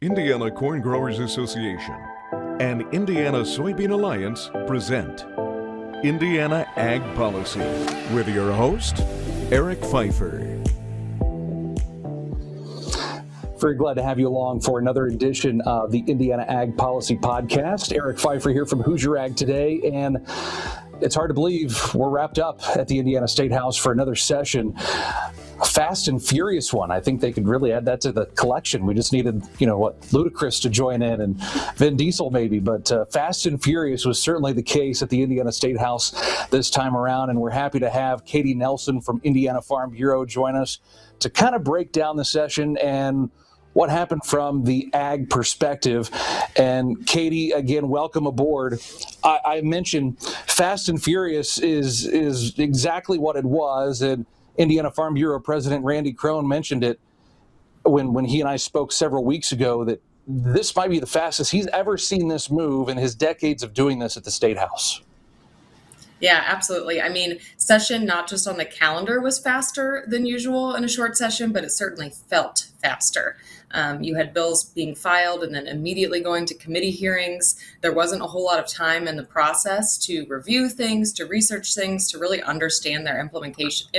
Indiana Corn Growers Association and Indiana Soybean Alliance present Indiana Ag Policy with your host, Eric Pfeiffer. Very glad to have you along for another edition of the Indiana Ag Policy Podcast. Eric Pfeiffer here from Hoosier Ag Today, and it's hard to believe we're wrapped up at the Indiana State House for another session. A fast and furious one. I think they could really add that to the collection. We just needed, Ludacris to join in and Vin Diesel maybe, but fast and furious was certainly the case at the Indiana State House this time around, and we're happy to have Katie Nelson from Indiana Farm Bureau join us to kind of break down the session and what happened from the ag perspective. And Katie, again, welcome aboard. I mentioned fast and furious is exactly what it was, and Indiana Farm Bureau President Randy Crone mentioned it when he and I spoke several weeks ago, that this might be the fastest he's ever seen this move in his decades of doing this at the State House. Yeah, absolutely. I mean, session not just on the calendar was faster than usual in a short session, but it certainly felt faster. You had bills being filed and then immediately going to committee hearings. There wasn't a whole lot of time in the process to review things, to research things, to really understand their implications,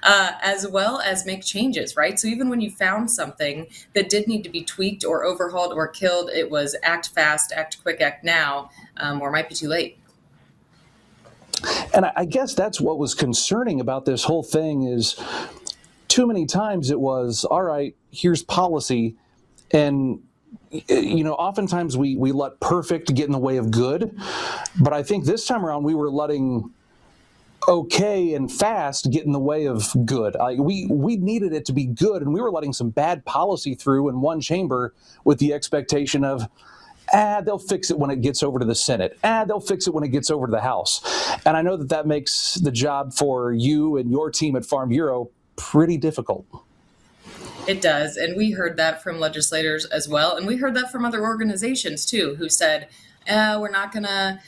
as well as make changes, right? So even when you found something that did need to be tweaked or overhauled or killed, it was act fast, act quick, act now, or it might be too late. And I guess that's what was concerning about this whole thing is too many times it was, all right, here's policy. And, oftentimes we let perfect get in the way of good. But I think this time around we were letting okay and fast get in the way of good. We needed it to be good, and we were letting some bad policy through in one chamber with the expectation of, they'll fix it when it gets over to the Senate. They'll fix it when it gets over to the House. And I know that makes the job for you and your team at Farm Bureau pretty difficult. It does. And we heard that from legislators as well. And we heard that from other organizations too, who said, we're not going to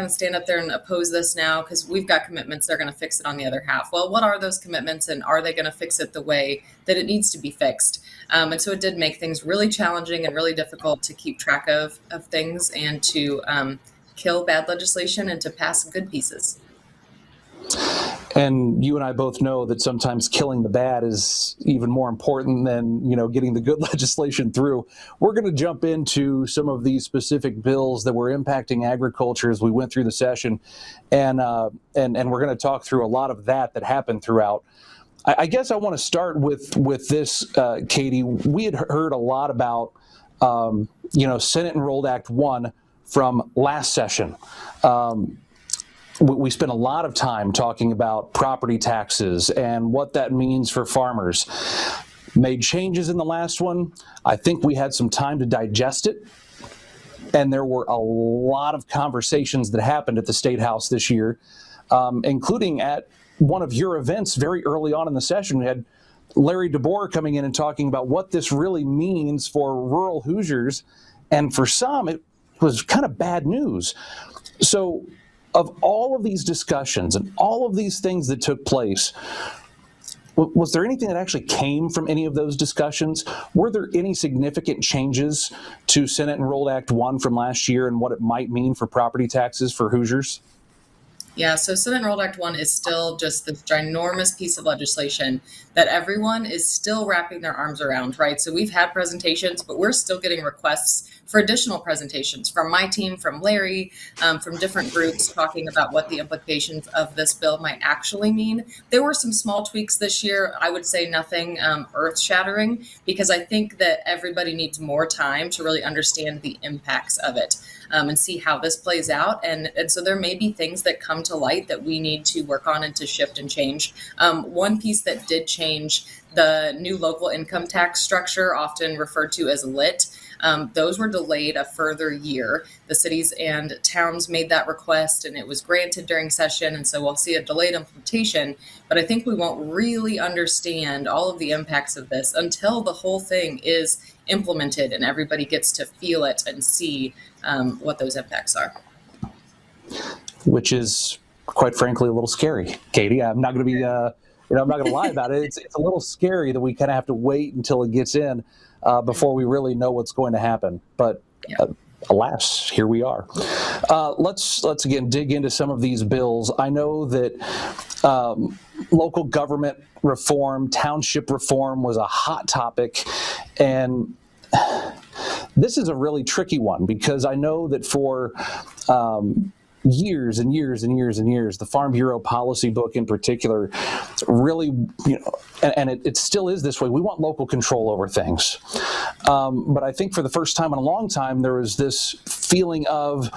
stand up there and oppose this now because we've got commitments. They're going to fix it on the other half. Well, what are those commitments, and are they going to fix it the way that it needs to be fixed? And so it did make things really challenging and really difficult to keep track of things and to kill bad legislation and to pass good pieces. And you and I both know that sometimes killing the bad is even more important than, getting the good legislation through. We're going to jump into some of these specific bills that were impacting agriculture as we went through the session. And we're going to talk through a lot of that happened throughout. I guess I want to start with this, Katie. We had heard a lot about, Senate Enrolled Act 1 from last session. We spent a lot of time talking about property taxes and what that means for farmers. Made changes in the last one. I think we had some time to digest it. And there were a lot of conversations that happened at the State House this year, including at one of your events very early on in the session. We had Larry DeBoer coming in and talking about what this really means for rural Hoosiers. And for some, it was kind of bad news. So of all of these discussions and all of these things that took place, was there anything that actually came from any of those discussions? Were there any significant changes to Senate Enrolled Act 1 from last year and what it might mean for property taxes for Hoosiers? Yeah, so Senate Enrolled Act 1 is still just this ginormous piece of legislation that everyone is still wrapping their arms around, right? So we've had presentations, but we're still getting requests for additional presentations from my team, from Larry, from different groups talking about what the implications of this bill might actually mean. There were some small tweaks this year. I would say nothing earth-shattering, because I think that everybody needs more time to really understand the impacts of it. And see how this plays out. And so there may be things that come to light that we need to work on and to shift and change. One piece that did change, the new local income tax structure, often referred to as LIT, those were delayed a further year. The cities and towns made that request and it was granted during session. And so we'll see a delayed implementation. But I think we won't really understand all of the impacts of this until the whole thing is implemented and everybody gets to feel it and see what those impacts are. Which is, quite frankly, a little scary. Katie, I'm not going to be I'm not going to lie about it. It's a little scary that we kind of have to wait until it gets in before we really know what's going to happen. But alas, here we are. Let's again dig into some of these bills. I know that local government reform, township reform was a hot topic, and this is a really tricky one because I know that for years and years and years and years, the Farm Bureau policy book in particular, really, and it still is this way. We want local control over things. But I think for the first time in a long time, there was this feeling of,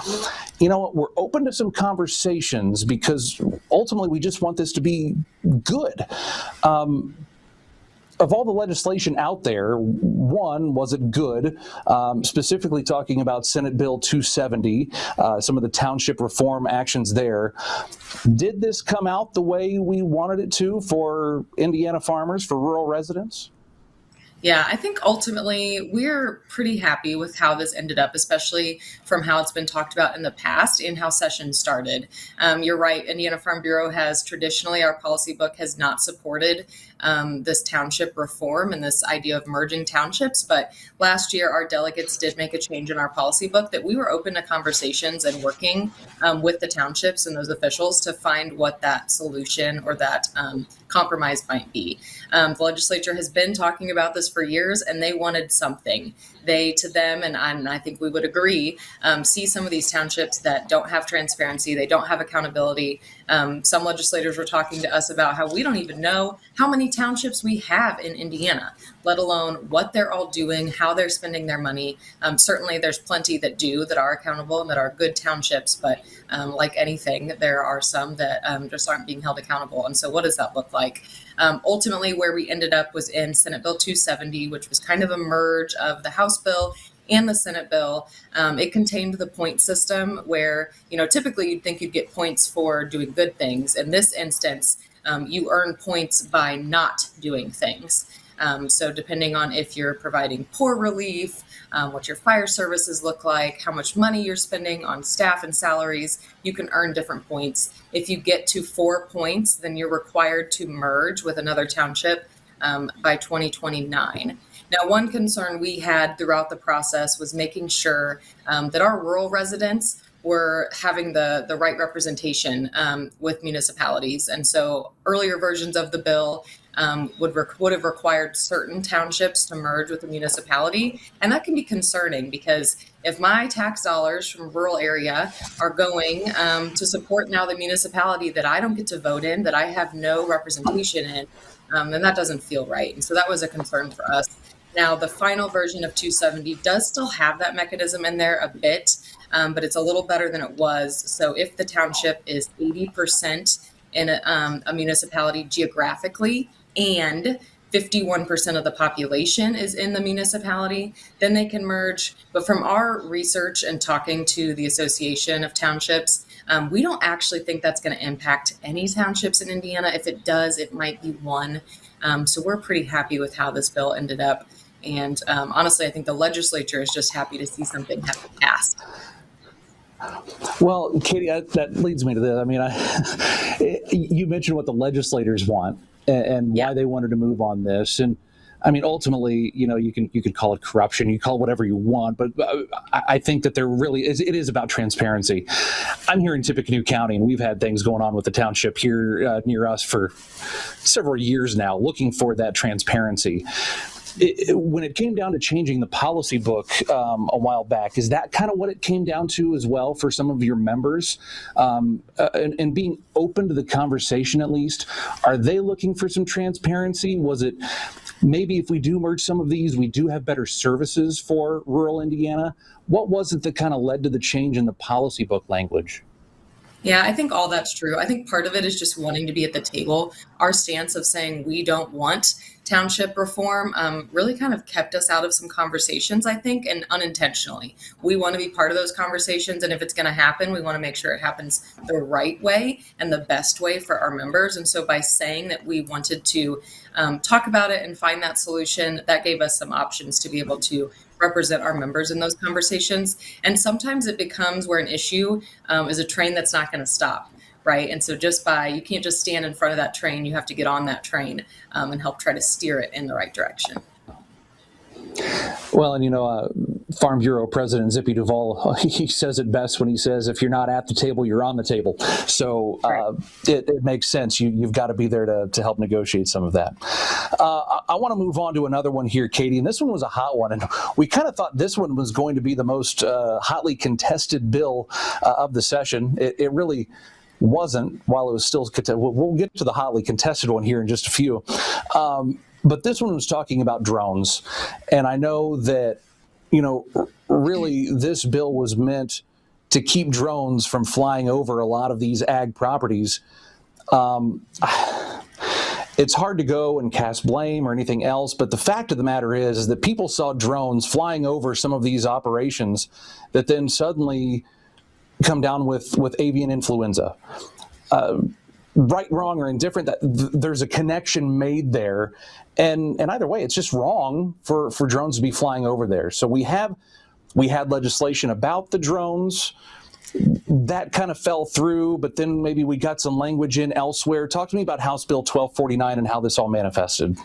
we're open to some conversations because ultimately we just want this to be good. Of all the legislation out there, one, was it good? Specifically talking about Senate Bill 270, some of the township reform actions there. Did this come out the way we wanted it to for Indiana farmers, for rural residents? Yeah, I think ultimately we're pretty happy with how this ended up, especially from how it's been talked about in the past and how session started. You're right, Indiana Farm Bureau has traditionally, our policy book has not supported this township reform and this idea of merging townships. But last year, our delegates did make a change in our policy book that we were open to conversations and working with the townships and those officials to find what that solution or that compromise might be. The legislature has been talking about this for years, and they wanted something. They, to them, and I think we would agree, see some of these townships that don't have transparency, they don't have accountability. Some legislators were talking to us about how we don't even know how many townships we have in Indiana, let alone what they're all doing, how they're spending their money. Certainly there's plenty that are accountable and that are good townships, but like anything, there are some that just aren't being held accountable. And so what does that look like? Ultimately, where we ended up was in Senate Bill 270, which was kind of a merge of the House bill and the Senate bill. It contained the point system where, typically you'd think you'd get points for doing good things. In this instance, you earn points by not doing things. So depending on if you're providing poor relief, what your fire services look like, how much money you're spending on staff and salaries, you can earn different points. If you get to 4 points, then you're required to merge with another township by 2029. Now, one concern we had throughout the process was making sure that our rural residents were having the right representation with municipalities. And so earlier versions of the bill would have required certain townships to merge with a municipality. And that can be concerning because if my tax dollars from a rural area are going to support now the municipality that I don't get to vote in, that I have no representation in, then that doesn't feel right. And so that was a concern for us. Now, the final version of 270 does still have that mechanism in there a bit, but it's a little better than it was. So if the township is 80% in a municipality geographically and 51% of the population is in the municipality, then they can merge. But from our research and talking to the Association of Townships, we don't actually think that's going to impact any townships in Indiana. If it does, it might be one. So we're pretty happy with how this bill ended up. And honestly, I think the legislature is just happy to see something have passed. Well, Katie, that leads me to this. I mean, you mentioned what the legislators want and why they wanted to move on this. And I mean, ultimately, you can call it corruption, you call it whatever you want, but I think that there really is, it is about transparency. I'm here in Tippecanoe County, and we've had things going on with the township here near us for several years now, looking for that transparency. When it came down to changing the policy book a while back, is that kind of what it came down to as well for some of your members? And being open to the conversation, at least, are they looking for some transparency? Was it maybe if we do merge some of these, we do have better services for rural Indiana? What was it that kind of led to the change in the policy book language? Yeah, I think all that's true. I think part of it is just wanting to be at the table. Our stance of saying we don't want township reform really kind of kept us out of some conversations, I think, and unintentionally. We want to be part of those conversations, and if it's going to happen, we want to make sure it happens the right way and the best way for our members. And so by saying that we wanted to talk about it and find that solution, that gave us some options to be able to represent our members in those conversations. And sometimes it becomes where an issue is a train that's not going to stop, right? And so you can't just stand in front of that train. You have to get on that train and help try to steer it in the right direction. Well, and Farm Bureau President Zippy Duvall, he says it best when he says, if you're not at the table, you're on the table. So it makes sense. You've got to be there to help negotiate some of that. I want to move on to another one here, Katie, and this one was a hot one. And we kind of thought this one was going to be the most hotly contested bill of the session. It really wasn't, while it was still contested. We'll get to the hotly contested one here in just a few. But this one was talking about drones. And I know that, really this bill was meant to keep drones from flying over a lot of these ag properties. It's hard to go and cast blame or anything else, but the fact of the matter is that people saw drones flying over some of these operations that then suddenly come down with avian influenza. Right, wrong, or indifferent, that there's a connection made there. And either way, it's just wrong for drones to be flying over there. So we had legislation about the drones. That kind of fell through, but then maybe we got some language in elsewhere. Talk to me about House Bill 1249 and how this all manifested.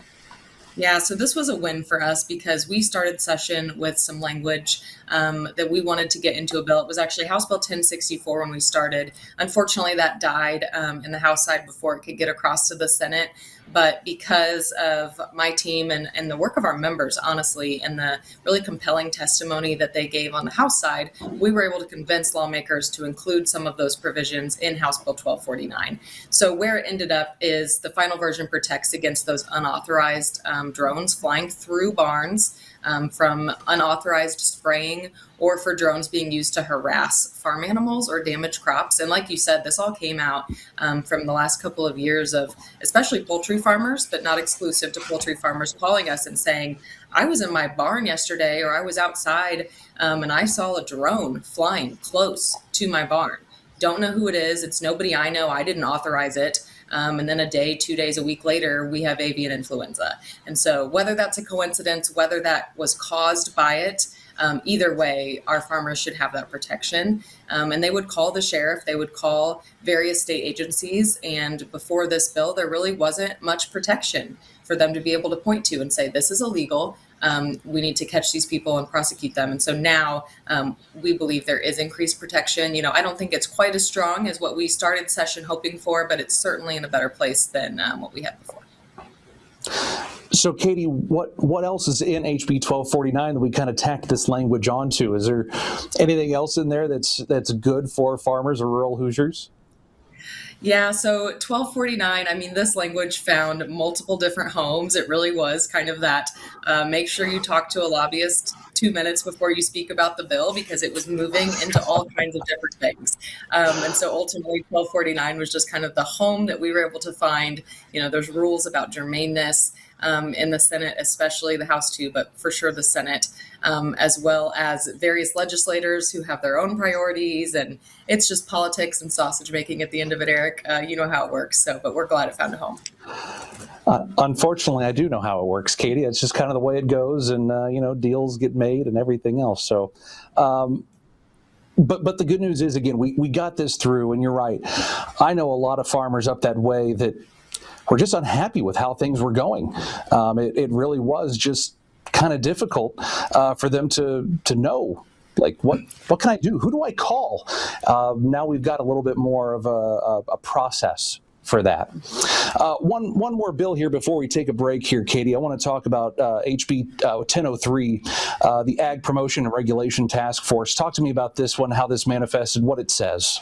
Yeah, so this was a win for us because we started session with some language that we wanted to get into a bill. It was actually House Bill 1064 when we started. Unfortunately, that died in the House side before it could get across to the Senate. But because of my team and the work of our members, honestly, and the really compelling testimony that they gave on the House side, we were able to convince lawmakers to include some of those provisions in House Bill 1249. So where it ended up is the final version protects against those unauthorized drones flying through barns, from unauthorized spraying, or for drones being used to harass farm animals or damage crops. And like you said, this all came out from the last couple of years of especially poultry farmers, but not exclusive to poultry farmers, calling us and saying, I was in my barn yesterday, or I was outside and I saw a drone flying close to my barn. Don't know who it is. It's nobody I know. I didn't authorize it. And then a day, 2 days, a week later, we have avian influenza. And so whether that's a coincidence, whether that was caused by it, either way, our farmers should have that protection. And they would call the sheriff, they would call various state agencies. And before this bill, there really wasn't much protection for them to be able to point to and say, this is illegal. We need to catch these people and prosecute them. And so now we believe there is increased protection. I don't think it's quite as strong as what we started session hoping for, but it's certainly in a better place than what we had before. So, Katie, what else is in HB 1249 that we kind of tacked this language onto? Is there anything else in there that's good for farmers or rural Hoosiers? Yeah, so 1249, this language found multiple different homes. It really was kind of that, make sure you talk to a lobbyist 2 minutes before you speak about the bill, because it was moving into all kinds of different things. And so ultimately 1249 was just kind of the home that we were able to find. There's rules about germaneness in the Senate, especially the House too, but for sure the Senate, as well as various legislators who have their own priorities. And it's just politics and sausage making at the end of it, Eric. You know how it works. But we're glad it found a home. Unfortunately, I do know how it works, Katie. It's just kind of the way it goes, and deals get made and everything else. So, but the good news is, again, we got this through, and you're right. I know a lot of farmers up that way that were just unhappy with how things were going. It really was just kind of difficult for them to know, like, what can I do? Who do I call? Now we've got a little bit more of a process for that. One more bill here before we take a break here, Katie. I want to talk about HB 1003, the Ag Promotion and Regulation Task Force. Talk to me about this one, how this manifested, what it says.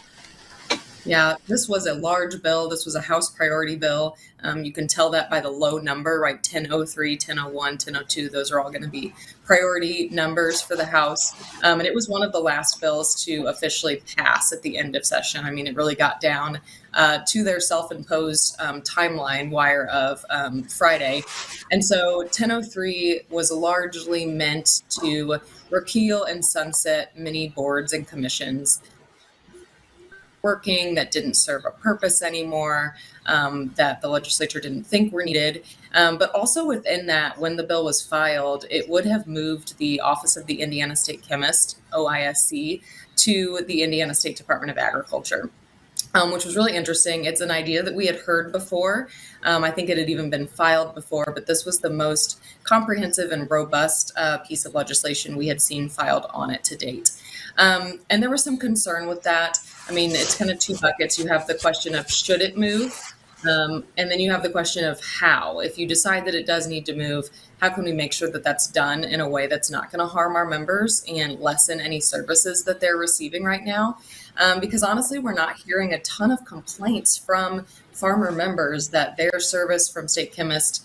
Yeah, this was a large bill. This was a House priority bill. You can tell that by the low number, right? 1003, 1001, 1002. Those are all going to be priority numbers for the House. And it was one of the last bills to officially pass at the end of session. It really got down to their self-imposed timeline wire of Friday. And so 1003 was largely meant to repeal and sunset many boards and commissions working that didn't serve a purpose anymore, that the legislature didn't think were needed. But also within that, when the bill was filed, it would have moved the Office of the Indiana State Chemist, OISC, to the Indiana State Department of Agriculture. which was really interesting. It's an idea that we had heard before. I think it had even been filed before, but this was the most comprehensive and robust piece of legislation we had seen filed on it to date. And there was some concern with that. I mean, it's kind of two buckets. You have the question of should it move? And then you have the question of how. If you decide that it does need to move, how can we make sure that that's done in a way that's not going to harm our members and lessen any services that they're receiving right now? Because honestly, we're not hearing a ton of complaints from farmer members that their service from State Chemist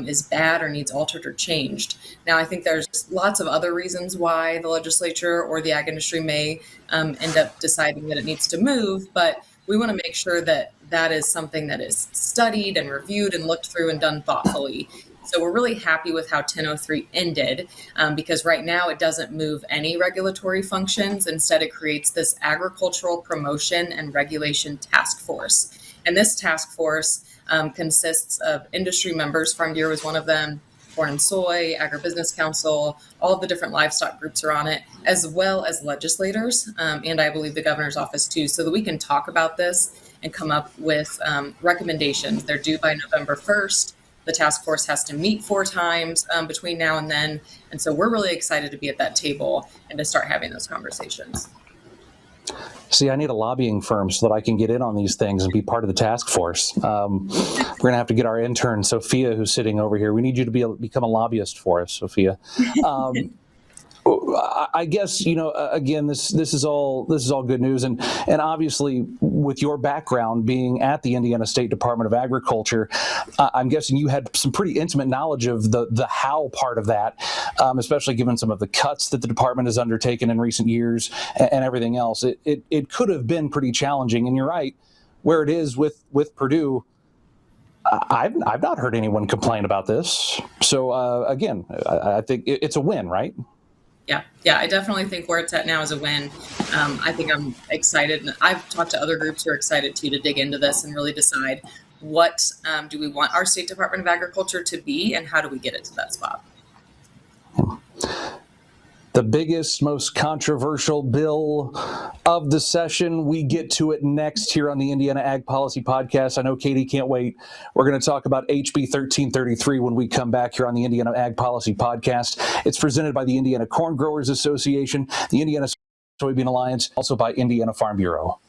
is bad or needs altered or changed. Now, I think there's lots of other reasons why the legislature or the ag industry may end up deciding that it needs to move, but we want to make sure that that is something that is studied and reviewed and looked through and done thoughtfully. So we're really happy with how 1003 ended because right now it doesn't move any regulatory functions. Instead, it creates this agricultural promotion and regulation task force. And this task force consists of industry members. Farm Bureau is one of them, Corn and Soy, Agribusiness Council, all of the different livestock groups are on it, as well as legislators, and I believe the governor's office too, so that we can talk about this and come up with recommendations. They're due by November 1st. The task force has to meet 4 times between now and then. And so we're really excited to be at that table and to start having those conversations. See, I need a lobbying firm so that I can get in on these things and be part of the task force. We're going to have to get our intern, Sophia, who's sitting over here. We need you to become a lobbyist for us, Sophia. I guess, again, this is all good news, and obviously with your background being at the Indiana State Department of Agriculture, I'm guessing you had some pretty intimate knowledge of the how part of that, especially given some of the cuts that the department has undertaken in recent years and everything else. It could have been pretty challenging, and you're right, where it is with Purdue. I've not heard anyone complain about this. So again, I think it's a win, right? Yeah, I definitely think where it's at now is a win. I think I'm excited. And I've talked to other groups who are excited too to dig into this and really decide what do we want our State Department of Agriculture to be and how do we get it to that spot. The biggest, most controversial bill of the session. We get to it next here on the Indiana Ag Policy Podcast. I know Katie can't wait. We're going to talk about HB 1333 when we come back here on the Indiana Ag Policy Podcast. It's presented by the Indiana Corn Growers Association, the Indiana Soybean Alliance, also by Indiana Farm Bureau.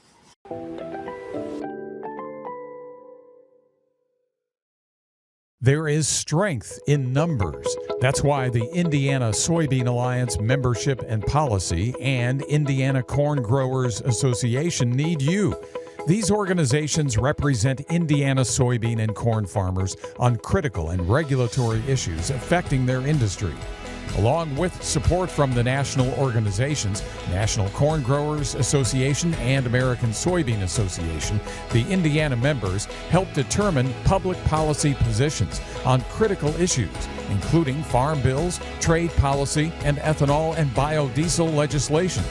There is strength in numbers. That's why the Indiana Soybean Alliance membership and policy and Indiana Corn Growers Association need you. These organizations represent Indiana soybean and corn farmers on critical and regulatory issues affecting their industry. Along with support from the national organizations, National Corn Growers Association and American Soybean Association, the Indiana members help determine public policy positions on critical issues, including farm bills, trade policy, and ethanol and biodiesel legislation.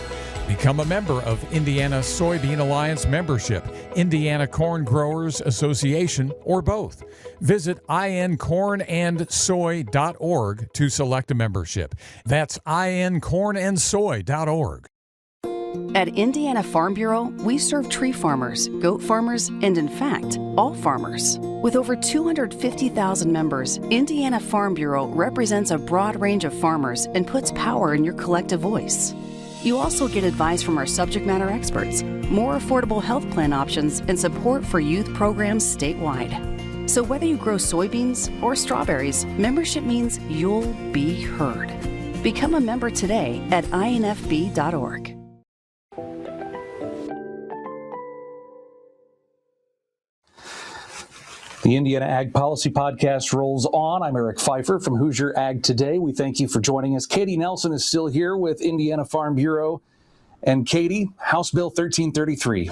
Become a member of Indiana Soybean Alliance membership, Indiana Corn Growers Association, or both. Visit incornandsoy.org to select a membership. That's incornandsoy.org. At Indiana Farm Bureau, we serve tree farmers, goat farmers, and in fact, all farmers. With over 250,000 members, Indiana Farm Bureau represents a broad range of farmers and puts power in your collective voice. You also get advice from our subject matter experts, more affordable health plan options, and support for youth programs statewide. So whether you grow soybeans or strawberries, membership means you'll be heard. Become a member today at infb.org. The Indiana Ag Policy Podcast rolls on. I'm Eric Pfeiffer from Hoosier Ag Today. We thank you for joining us. Katie Nelson is still here with Indiana Farm Bureau. And Katie, House Bill 1333.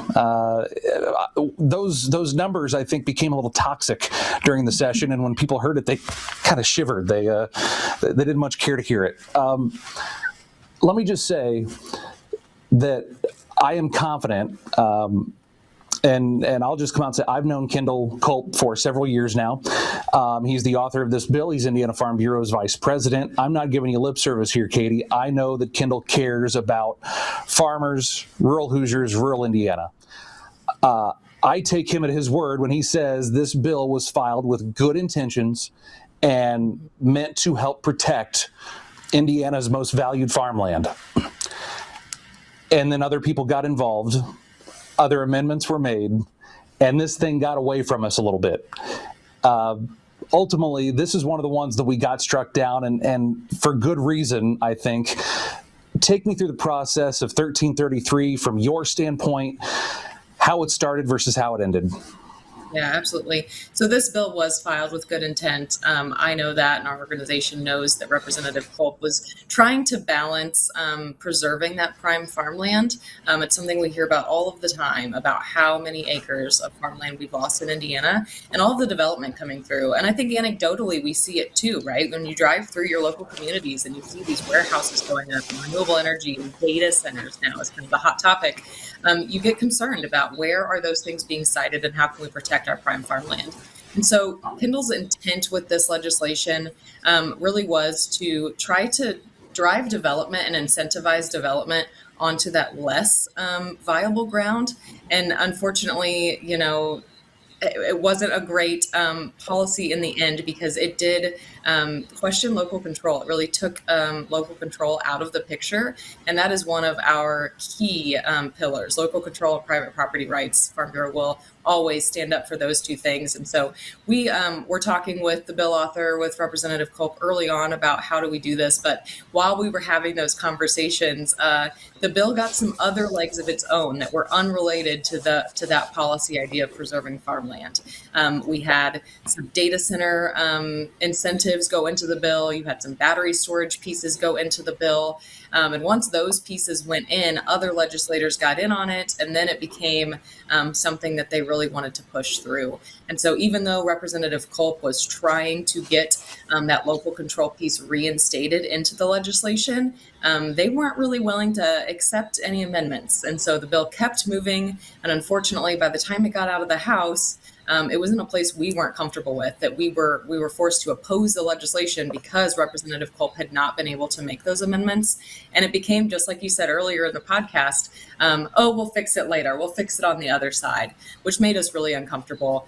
Those numbers, I think, became a little toxic during the session. And when people heard it, they kind of shivered. They didn't much care to hear it. Let me just say that I am confident And I'll just come out and say I've known Kendall Culp for several years now. He's the author of this bill. He's Indiana Farm Bureau's vice president. I'm not giving you lip service here, Katie. I know that Kendall cares about farmers, rural Hoosiers, rural Indiana. I take him at his word when he says this bill was filed with good intentions and meant to help protect Indiana's most valued farmland. And then other people got involved, other amendments were made, and this thing got away from us a little bit. Ultimately, this is one of the ones that we got struck down, and for good reason, I think. Take me through the process of 1333 from your standpoint, how it started versus how it ended. Yeah, absolutely. So this bill was filed with good intent. I know that, and our organization knows that Representative Culp was trying to balance preserving that prime farmland. It's something we hear about all of the time, about how many acres of farmland we've lost in Indiana and all of the development coming through. And I think anecdotally, we see it too, right? When you drive through your local communities and you see these warehouses going up, and renewable energy and data centers now is kind of the hot topic, you get concerned about where are those things being sited and how can we protect our prime farmland. And so Kendall's intent with this legislation really was to try to drive development and incentivize development onto that less viable ground. And unfortunately, it wasn't a great policy in the end because it did question local control. It really took local control out of the picture. And that is one of our key pillars. Local control of private property rights. Farm Bureau will always stand up for those two things. And so we were talking with the bill author, with Representative Culp early on about how do we do this. But while we were having those conversations, the bill got some other legs of its own that were unrelated to that policy idea of preserving farmland. We had some data center incentives go into the bill. You had some battery storage pieces go into the bill. And once those pieces went in, other legislators got in on it, and then it became something that they really wanted to push through. And so even though Representative Culp was trying to get that local control piece reinstated into the legislation, they weren't really willing to accept any amendments. And so the bill kept moving, and unfortunately, by the time it got out of the House, it was in a place we weren't comfortable with, that we were forced to oppose the legislation because Representative Culp had not been able to make those amendments. And it became, just like you said earlier in the podcast, we'll fix it later. We'll fix it on the other side, which made us really uncomfortable.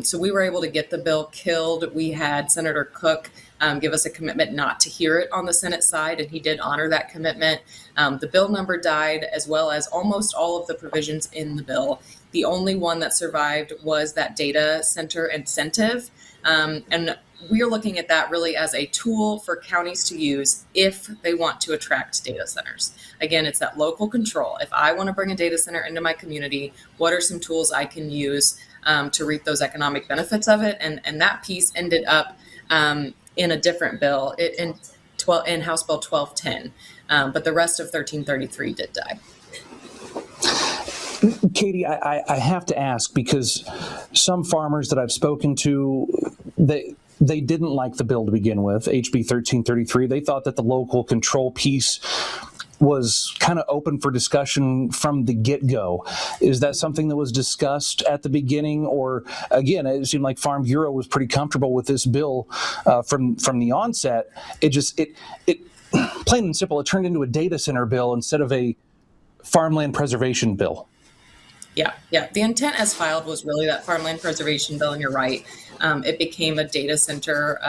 So we were able to get the bill killed. We had Senator Cook give us a commitment not to hear it on the Senate side, and he did honor that commitment. The bill number died, as well as almost all of the provisions in the bill. The only one that survived was that data center incentive. And we're looking at that really as a tool for counties to use if they want to attract data centers. Again, it's that local control. If I want to bring a data center into my community, what are some tools I can use to reap those economic benefits of it? And that piece ended up in a different bill, in House Bill 1210. But the rest of 1333 did die. Katie, I have to ask, because some farmers that I've spoken to, they didn't like the bill to begin with, HB 1333. They thought that the local control piece was kind of open for discussion from the get-go. Is that something that was discussed at the beginning? Or, again, it seemed like Farm Bureau was pretty comfortable with this bill from the onset. It plain and simple, it turned into a data center bill instead of a farmland preservation bill. Yeah. The intent as filed was really that farmland preservation bill, and you're right. It became a data center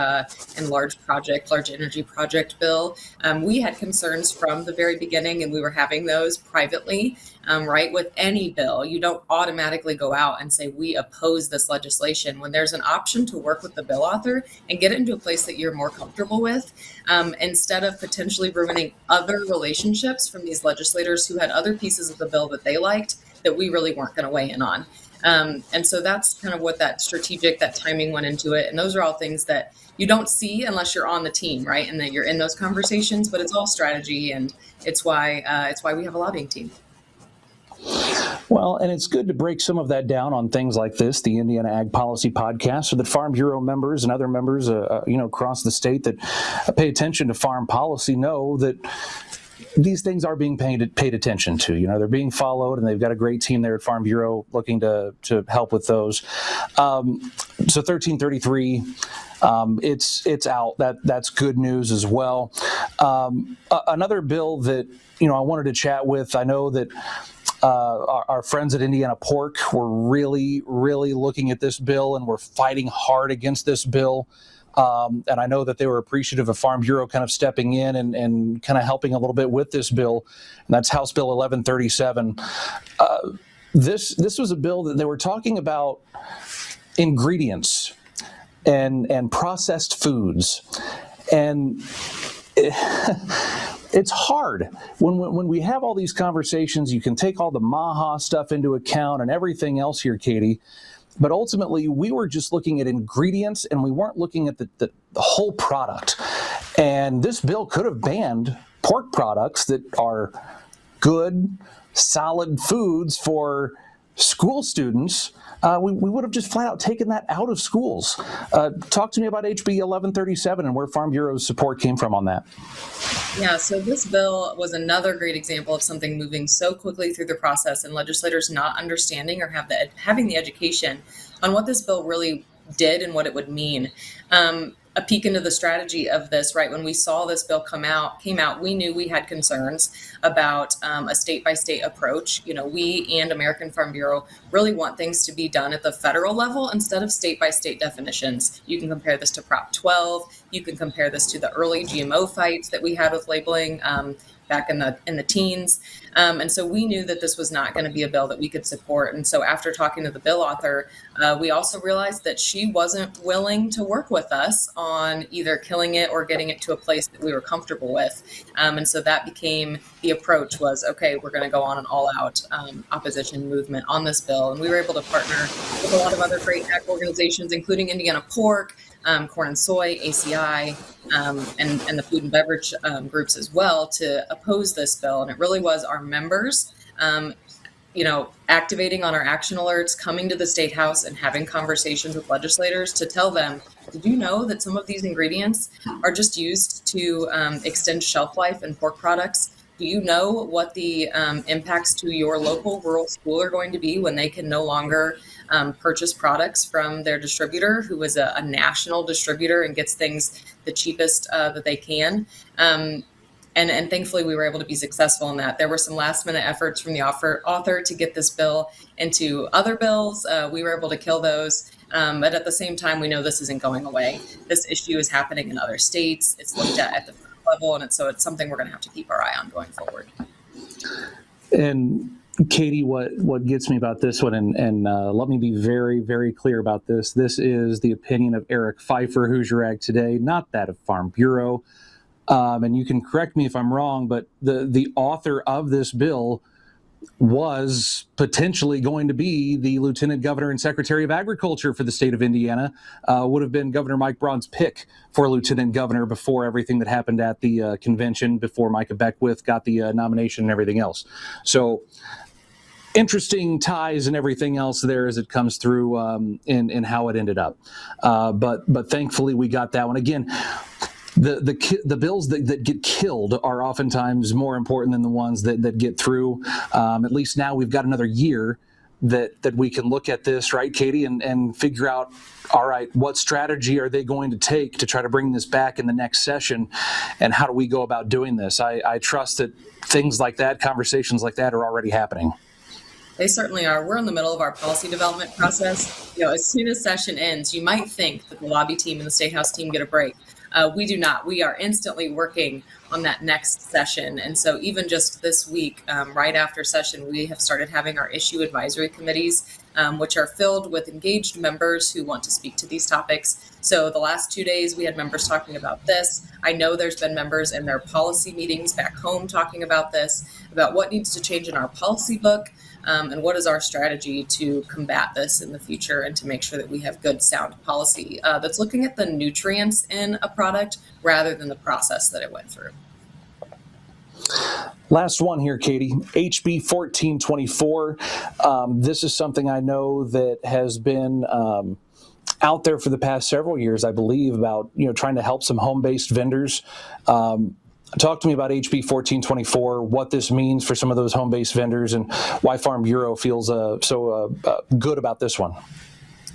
and large energy project bill. We had concerns from the very beginning, and we were having those privately, right? With any bill, you don't automatically go out and say, we oppose this legislation. When there's an option to work with the bill author and get it into a place that you're more comfortable with, instead of potentially ruining other relationships from these legislators who had other pieces of the bill that they liked, that we really weren't going to weigh in on. And so that's kind of what that timing went into it. And those are all things that you don't see unless you're on the team, right? And that you're in those conversations, but it's all strategy. And it's why we have a lobbying team. Well, and it's good to break some of that down on things like this, the Indiana Ag Policy Podcast, so that Farm Bureau members and other members, across the state that pay attention to farm policy know that these things are being paid attention to. They're being followed, and they've got a great team there at Farm Bureau looking to help with those. So 1333, it's out. That's good news as well. Another bill that I wanted to chat with. I know that our friends at Indiana Pork were really, really looking at this bill and were fighting hard against this bill. And I know that they were appreciative of Farm Bureau kind of stepping in and kind of helping a little bit with this bill. And that's House Bill 1137. This was a bill that they were talking about ingredients and processed foods. And it's hard when we have all these conversations. You can take all the MAHA stuff into account and everything else here, Katie, but ultimately we were just looking at ingredients and we weren't looking at the whole product. And this bill could have banned pork products that are good, solid foods for school students. We would have just flat out taken that out of schools. Talk to me about HB 1137 and where Farm Bureau's support came from on that. Yeah, so this bill was another great example of something moving so quickly through the process and legislators not understanding or having the education on what this bill really did and what it would mean. A peek into the strategy of this, right? When we saw this bill came out, we knew we had concerns about a state-by-state approach. You know, we and American Farm Bureau really want things to be done at the federal level instead of state-by-state definitions. You can compare this to Prop 12. You can compare this to the early GMO fights that we had with labeling back in the teens. And so we knew that this was not going to be a bill that we could support. And so after talking to the bill author, we also realized that she wasn't willing to work with us on either killing it or getting it to a place that we were comfortable with. And so that became the approach was, okay, we're going to go on an all-out opposition movement on this bill. And we were able to partner with a lot of other great ag organizations, including Indiana Pork, Corn and Soy, ACI, and the food and beverage groups as well to oppose this bill. And it really was our members, activating on our action alerts, coming to the State House and having conversations with legislators to tell them, did you know that some of these ingredients are just used to extend shelf life in pork products? Do you know what the impacts to your local rural school are going to be when they can no longer purchase products from their distributor, who is a national distributor and gets things the cheapest that they can? And thankfully, we were able to be successful in that. There were some last minute efforts from the author to get this bill into other bills. We were able to kill those. But at the same time, we know this isn't going away. This issue is happening in other states. It's looked at the federal level. And so it's something we're going to have to keep our eye on going forward. And Katie, what gets me about this one, and let me be very, very clear about this. This is the opinion of Eric Pfeiffer, Hoosier Ag Today, not that of Farm Bureau. And you can correct me if I'm wrong, but the author of this bill was potentially going to be the Lieutenant Governor and Secretary of Agriculture for the state of Indiana, would have been Governor Mike Braun's pick for Lieutenant Governor before everything that happened at the convention, before Micah Beckwith got the nomination and everything else. So interesting ties and everything else there as it comes through in how it ended up. But thankfully we got that one. Again, the bills that get killed are oftentimes more important than the ones that get through. At least now we've got another year that we can look at this, right, Katie, and figure out, all right, what strategy are they going to take to try to bring this back in the next session, and how do we go about doing this? I trust that things like that, conversations like that, are already happening. They certainly are. We're in the middle of our policy development process. As soon as session ends, you might think that the lobby team and the State House team get a break. We do not. We are instantly working on that next session. And so even just this week, right after session, we have started having our issue advisory committees, which are filled with engaged members who want to speak to these topics. So the last 2 days, we had members talking about this. I know there's been members in their policy meetings back home talking about this, about what needs to change in our policy book. And what is our strategy to combat this in the future and to make sure that we have good, sound policy that's looking at the nutrients in a product rather than the process that it went through. Last one here, Katie, HB 1424. This is something I know that has been out there for the past several years, I believe, about trying to help some home-based vendors. Talk to me about HB 1424, what this means for some of those home-based vendors, and why Farm Bureau feels so good about this one.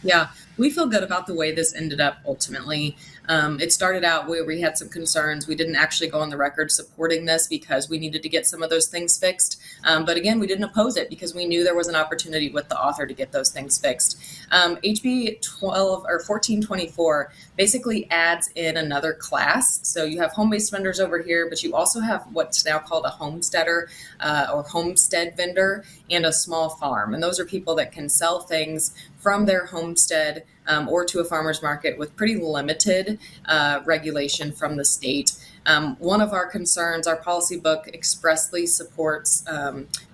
Yeah, we feel good about the way this ended up ultimately. It started out where we had some concerns. We didn't actually go on the record supporting this because we needed to get some of those things fixed. But again, we didn't oppose it because we knew there was an opportunity with the author to get those things fixed. HB 1424 basically adds in another class. So you have home-based vendors over here, but you also have what's now called a homesteader or homestead vendor and a small farm. And those are people that can sell things from their homestead or to a farmer's market with pretty limited regulation from the state. One of our concerns, our policy book expressly supports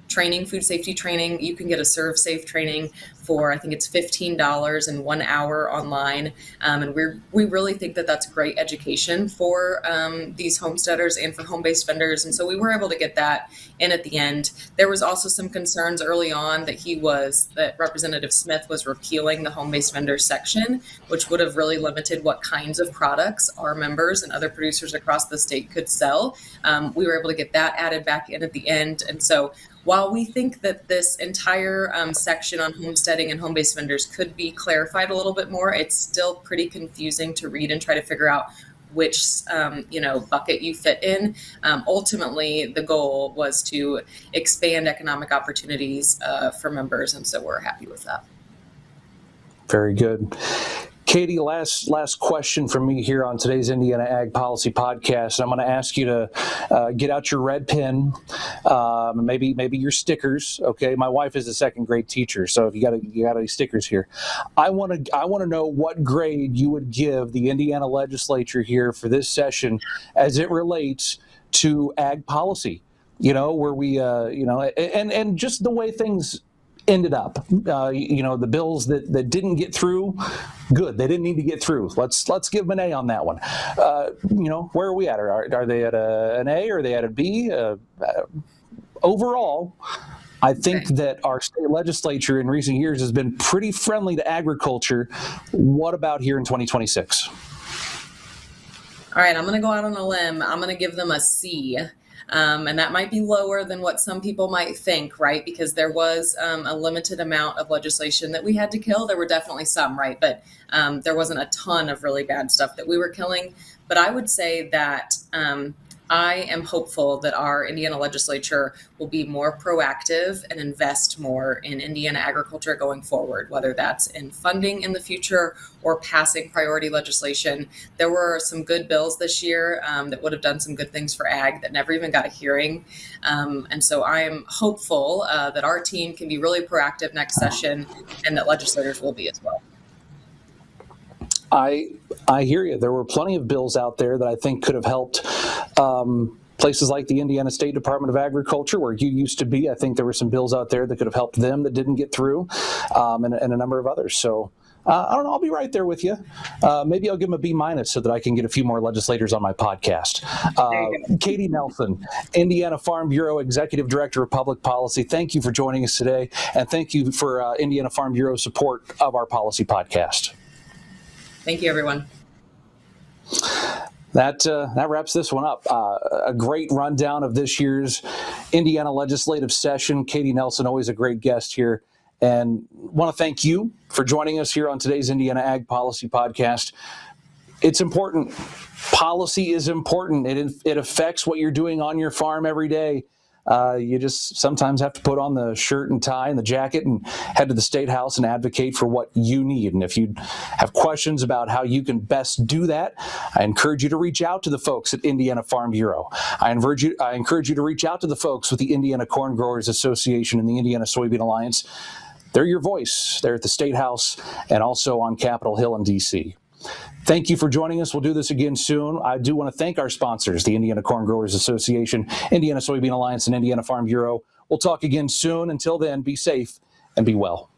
training, food safety training. You can get a Serve Safe training for, I think it's $15 in 1 hour online. And we really think that that's great education for these homesteaders and for home-based vendors. And so we were able to get that in at the end. There was also some concerns early on that Representative Smith was repealing the home-based vendor section, which would have really limited what kinds of products our members and other producers across the state could sell. We were able to get that added back in at the end. And so while we think that this entire section on homesteading and home-based vendors could be clarified a little bit more, it's still pretty confusing to read and try to figure out which bucket you fit in. Ultimately, the goal was to expand economic opportunities for members, and so we're happy with that. Very good. Katie, last question from me here on today's Indiana Ag Policy Podcast. I'm going to ask you to get out your red pen, maybe your stickers. Okay, my wife is a second grade teacher, so if you got any stickers here, I want to know what grade you would give the Indiana legislature here for this session as it relates to ag policy. Where we and just the way things ended up, the bills that didn't get through, good. They didn't need to get through. Let's give them an A on that one. Where are we at? Are they at an A or are they at a B? Overall, I think that our state legislature in recent years has been pretty friendly to agriculture. What about here in 2026? All right, I'm going to go out on a limb. I'm going to give them a C. And that might be lower than what some people might think, right? Because there was a limited amount of legislation that we had to kill. There were definitely some, right? But there wasn't a ton of really bad stuff that we were killing. But I would say that I am hopeful that our Indiana legislature will be more proactive and invest more in Indiana agriculture going forward, whether that's in funding in the future or passing priority legislation. There were some good bills this year that would have done some good things for ag that never even got a hearing. And so I am hopeful that our team can be really proactive next session and that legislators will be as well. I hear you. There were plenty of bills out there that I think could have helped places like the Indiana State Department of Agriculture, where you used to be. I think there were some bills out there that could have helped them that didn't get through, and a number of others. So I don't know. I'll be right there with you. Maybe I'll give them a B- so that I can get a few more legislators on my podcast. Katie Nelson, Indiana Farm Bureau Executive Director of Public Policy. Thank you for joining us today, and thank you for Indiana Farm Bureau's support of our policy podcast. Thank you, everyone. That wraps this one up. A great rundown of this year's Indiana legislative session. Katie Nelson, always a great guest here. And want to thank you for joining us here on today's Indiana Ag Policy Podcast. It's important. Policy is important. It affects what you're doing on your farm every day. You just sometimes have to put on the shirt and tie and the jacket and head to the State House and advocate for what you need. And if you have questions about how you can best do that, I encourage you to reach out to the folks at Indiana Farm Bureau. I encourage you to reach out to the folks with the Indiana Corn Growers Association and the Indiana Soybean Alliance. They're your voice. They're at the State House and also on Capitol Hill in D.C. Thank you for joining us. We'll do this again soon. I do want to thank our sponsors, the Indiana Corn Growers Association, Indiana Soybean Alliance, and Indiana Farm Bureau. We'll talk again soon. Until then, be safe and be well.